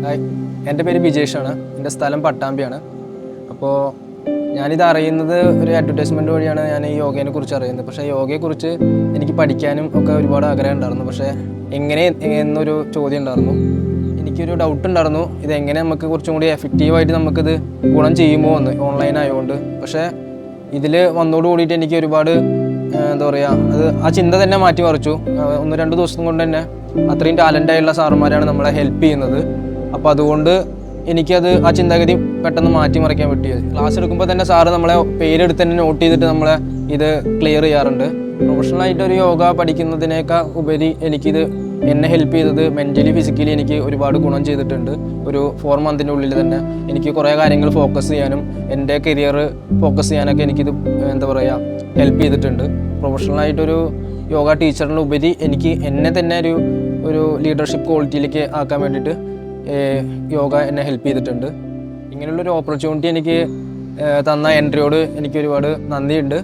Hi, എൻ്റെ പേര് ബിജേഷാണ്. എൻ്റെ സ്ഥലം പട്ടാമ്പിയാണ്. അപ്പോൾ ഞാനിത് അറിയുന്നത് ഒരു അഡ്വർടൈസ്മെൻറ്റ് വഴിയാണ് ഞാൻ ഈ യോഗേനെ കുറിച്ച് അറിയുന്നത്. പക്ഷേ യോഗയെക്കുറിച്ച് എനിക്ക് പഠിക്കാനും ഒക്കെ ഒരുപാട് ആഗ്രഹം ഉണ്ടായിരുന്നു. പക്ഷേ എങ്ങനെ എന്നൊരു ചോദ്യം ഉണ്ടായിരുന്നു. എനിക്കൊരു ഡൗട്ട് ഉണ്ടായിരുന്നു, ഇതെങ്ങനെ നമുക്ക് കുറച്ചും കൂടി എഫക്റ്റീവായിട്ട് നമുക്കിത് ഗുണം ചെയ്യുമോ എന്ന്, ഓൺലൈൻ ആയതുകൊണ്ട്. പക്ഷേ ഇതിൽ വന്നോട് കൂടിയിട്ട് എനിക്ക് ഒരുപാട് എന്താ പറയുക, ആ ചിന്ത തന്നെ മാറ്റി മറിച്ചു. 1-2 ദിവസം കൊണ്ട് തന്നെ അത്രയും ടാലൻ്റായുള്ള സാറുമാരാണ് നമ്മളെ ഹെൽപ്പ് ചെയ്യുന്നത്. അപ്പോൾ അതുകൊണ്ട് എനിക്കത് ആ ചിന്താഗതി പെട്ടെന്ന് മാറ്റിമറിക്കാൻ പറ്റിയത്. ക്ലാസ് എടുക്കുമ്പോൾ തന്നെ സാറ് നമ്മളെ പേരെടുത്ത് തന്നെ നോട്ട് ചെയ്തിട്ട് നമ്മളെ ഇത് ക്ലിയർ ചെയ്യാറുണ്ട്. പ്രൊഫഷണലായിട്ടൊരു യോഗ പഠിക്കുന്നതിനേക്കാൾ ഉപരി എനിക്കിത് എന്നെ ഹെൽപ്പ് ചെയ്തത് മെൻ്റലി ഫിസിക്കലി എനിക്ക് ഒരുപാട് ഗുണം ചെയ്തിട്ടുണ്ട്. ഒരു 4 മന്തിൻ്റെ ഉള്ളിൽ തന്നെ എനിക്ക് കുറേ കാര്യങ്ങൾ ഫോക്കസ് ചെയ്യാനും എൻ്റെ കരിയർ ഫോക്കസ് ചെയ്യാനൊക്കെ എനിക്കിത് എന്താ പറയുക ഹെൽപ്പ് ചെയ്തിട്ടുണ്ട്. പ്രൊഫഷണലായിട്ടൊരു യോഗ ടീച്ചറിനുപരി എനിക്ക് എന്നെ തന്നെ ഒരു ലീഡർഷിപ്പ് ക്വാളിറ്റിയിലേക്ക് ആക്കാൻ വേണ്ടിയിട്ട് യോഗ എന്നെ ഹെൽപ്പ് ചെയ്തിട്ടുണ്ട്. ഇങ്ങനെയുള്ളൊരു ഓപ്പർച്യൂണിറ്റി എനിക്ക് തന്ന എൻട്രിയോട് എനിക്ക് ഒരുപാട് നന്ദിയുണ്ട്.